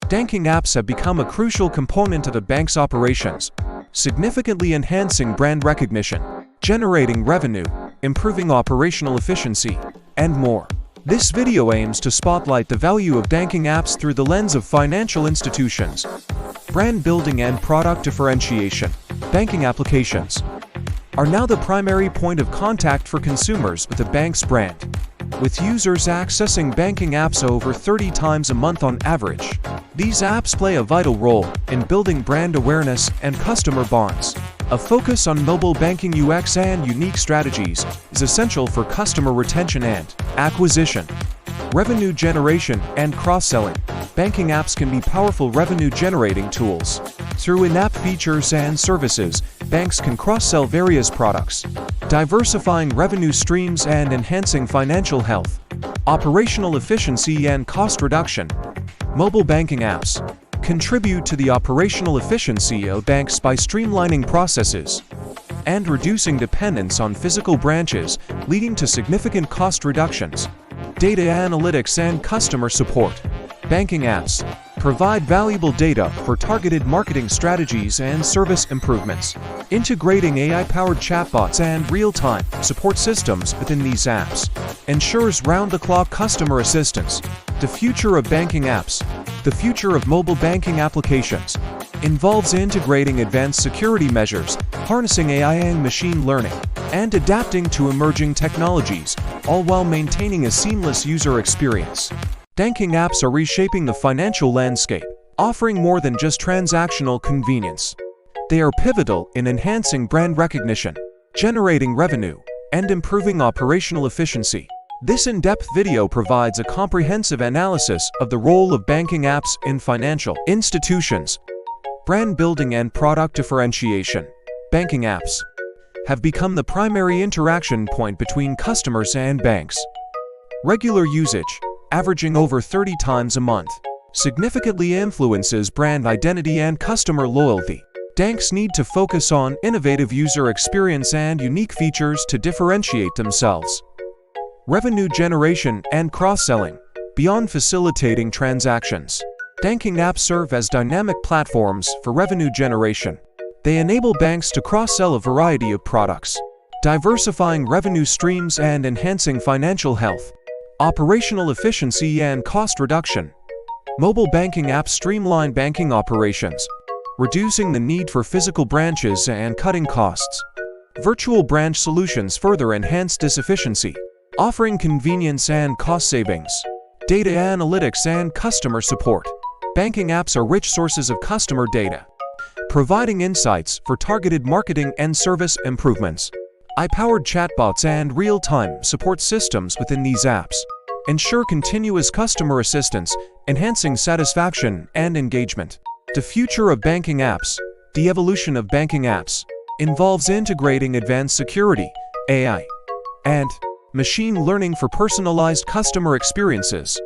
banking apps have become a crucial component of the bank's operations, significantly enhancing brand recognition, generating revenue, improving operational efficiency, and more. This video aims to spotlight the value of banking apps through the lens of financial institutions. Brand building and product differentiation. Banking applications are now the primary point of contact for consumers with a bank's brand. With users accessing banking apps over 30 times a month on average, these apps play a vital role in building brand awareness and customer bonds. A focus on mobile banking UX and unique strategies is essential for customer retention and acquisition. Revenue generation and cross-selling. Banking apps can be powerful revenue-generating tools. Through in-app features and services, banks can cross-sell various products, diversifying revenue streams and enhancing financial health. Operational efficiency and cost reduction. Mobile banking apps contribute to the operational efficiency of banks by streamlining processes and reducing dependence on physical branches, leading to significant cost reductions. Data analytics and customer support. Banking apps provide valuable data for targeted marketing strategies and service improvements. Integrating AI-powered chatbots and real-time support systems within these apps ensures round-the-clock customer assistance. The future of banking apps. The future of mobile banking applications involves integrating advanced security measures, harnessing AI and machine learning, and adapting to emerging technologies, all while maintaining a seamless user experience. Banking apps are reshaping the financial landscape, offering more than just transactional convenience. They are pivotal in enhancing brand recognition, generating revenue, and improving operational efficiency. This in-depth video provides a comprehensive analysis of the role of banking apps in financial institutions. Brand building and product differentiation. Banking apps have become the primary interaction point between customers and banks. Regular usage, averaging over 30 times a month, significantly influences brand identity and customer loyalty. Banks need to focus on innovative user experience and unique features to differentiate themselves. Revenue generation and cross-selling. Beyond facilitating transactions, banking apps serve as dynamic platforms for revenue generation. They enable banks to cross-sell a variety of products, diversifying revenue streams and enhancing financial health. Operational efficiency and cost reduction. Mobile banking apps streamline banking operations, reducing the need for physical branches and cutting costs. Virtual branch solutions further enhance this efficiency, offering convenience and cost savings. Data analytics and customer support. Banking apps are rich sources of customer data, providing insights for targeted marketing and service improvements. AI-powered chatbots and real-time support systems within these apps ensure continuous customer assistance, enhancing satisfaction and engagement. The future of banking apps. The evolution of banking apps involves integrating advanced security, AI, and machine learning for personalized customer experiences.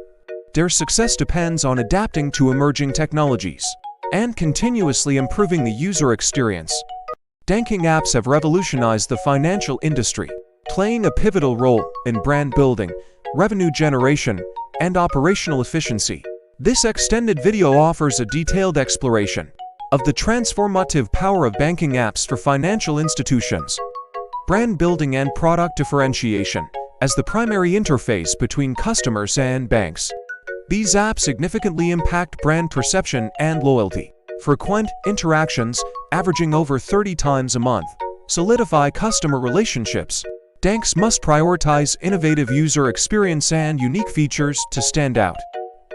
Their success depends on adapting to emerging technologies and continuously improving the user experience. Banking apps have revolutionized the financial industry, playing a pivotal role in brand building, revenue generation, and operational efficiency. This extended video offers a detailed exploration of the transformative power of banking apps for financial institutions. Brand building and product differentiation. As the primary interface between customers and banks, these apps significantly impact brand perception and loyalty. Frequent interactions, averaging over 30 times a month, solidify customer relationships. Banks must prioritize innovative user experience and unique features to stand out.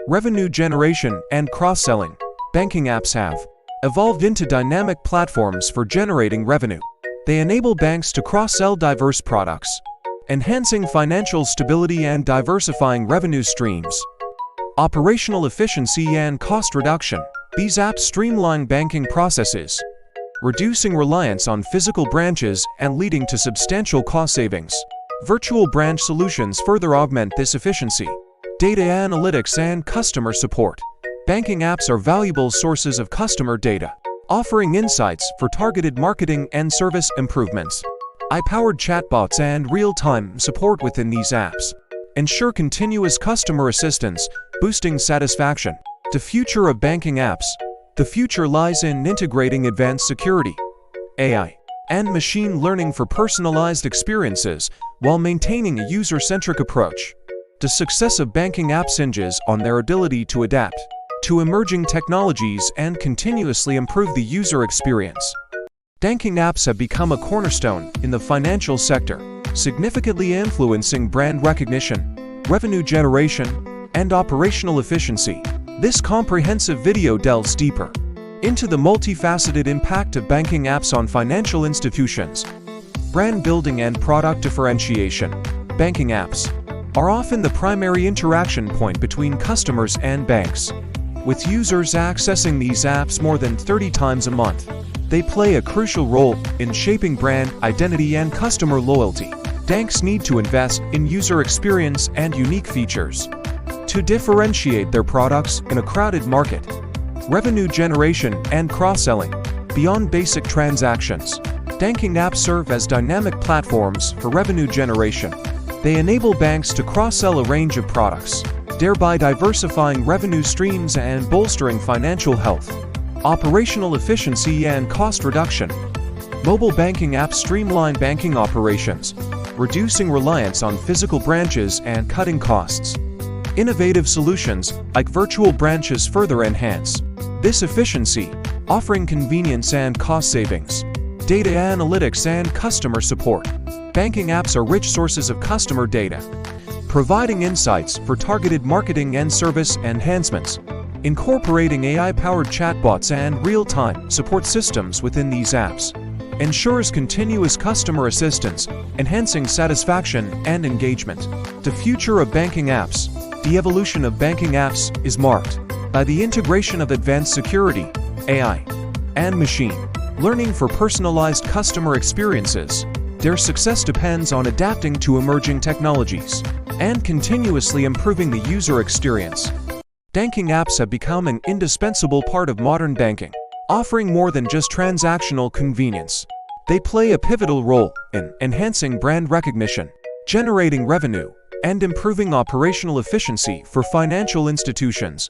Revenue generation and cross-selling. Banking apps have evolved into dynamic platforms for generating revenue. They enable banks to cross-sell diverse products, enhancing financial stability and diversifying revenue streams. Operational efficiency and cost reduction. These apps streamline banking processes, reducing reliance on physical branches and leading to substantial cost savings. Virtual branch solutions further augment this efficiency. Data analytics and customer support. Banking apps are valuable sources of customer data, offering insights for targeted marketing and service improvements. AI-powered chatbots and real-time support within these apps ensure continuous customer assistance, boosting satisfaction. The future of banking apps. The future lies in integrating advanced security, AI, and machine learning for personalized experiences while maintaining a user-centric approach. The success of banking apps hinges on their ability to adapt to emerging technologies and continuously improve the user experience. Banking apps have become a cornerstone in the financial sector, significantly influencing brand recognition, revenue generation, and operational efficiency. This comprehensive video delves deeper into the multifaceted impact of banking apps on financial institutions. Brand building and product differentiation. Banking apps are often the primary interaction point between customers and banks. With users accessing these apps more than 30 times a month, they play a crucial role in shaping brand identity and customer loyalty. Banks need to invest in user experience and unique features to differentiate their products in a crowded market. Revenue generation and cross-selling. Beyond basic transactions, banking apps serve as dynamic platforms for revenue generation. They enable banks to cross-sell a range of products, thereby diversifying revenue streams and bolstering financial health. Operational efficiency and cost reduction. Mobile banking apps streamline banking operations, reducing reliance on physical branches and cutting costs. Innovative solutions like virtual branches further enhance this efficiency, offering convenience and cost savings. Data analytics and customer support. Banking apps are rich sources of customer data, providing insights for targeted marketing and service enhancements. Incorporating AI-powered chatbots and real-time support systems within these apps ensures continuous customer assistance, enhancing satisfaction and engagement. The future of banking apps. The evolution of banking apps is marked by the integration of advanced security, AI, and machine learning for personalized customer experiences. Their success depends on adapting to emerging technologies and continuously improving the user experience. Banking apps have become an indispensable part of modern banking, offering more than just transactional convenience. They play a pivotal role in enhancing brand recognition, generating revenue, and improving operational efficiency for financial institutions.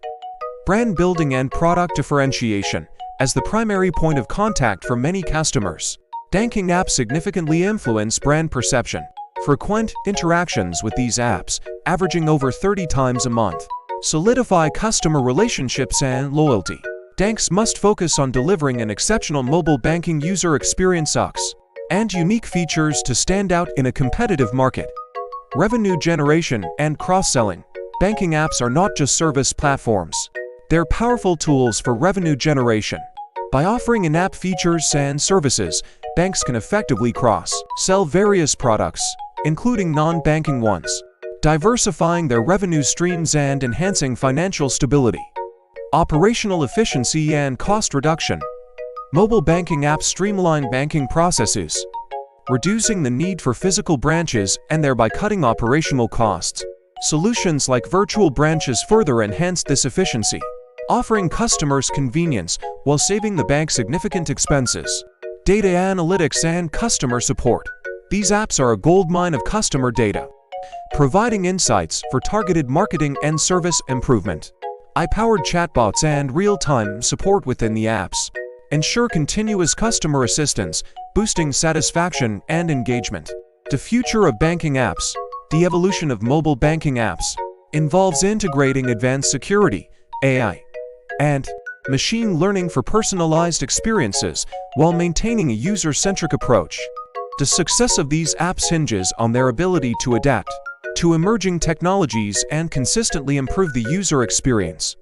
Brand building and product differentiation. As the primary point of contact for many customers, banking apps significantly influence brand perception. Frequent interactions with these apps, averaging over 30 times a month, solidify customer relationships and loyalty. Banks must focus on delivering an exceptional mobile banking user experience and unique features to stand out in a competitive market. Revenue generation and cross-selling. Banking apps are not just service platforms. They're powerful tools for revenue generation. By offering in-app features and services, banks can effectively cross-sell various products, including non-banking ones, diversifying their revenue streams and enhancing financial stability. Operational efficiency and cost reduction. Mobile banking apps streamline banking processes, reducing the need for physical branches and thereby cutting operational costs. Solutions like virtual branches further enhance this efficiency, offering customers convenience while saving the bank significant expenses. Data analytics and customer support. These apps are a goldmine of customer data, providing insights for targeted marketing and service improvement. AI-powered chatbots and real-time support within the apps ensure continuous customer assistance, boosting satisfaction and engagement. The future of banking apps. The evolution of mobile banking apps involves integrating advanced security, AI, and machine learning for personalized experiences while maintaining a user-centric approach. The success of these apps hinges on their ability to adapt to emerging technologies and consistently improve the user experience.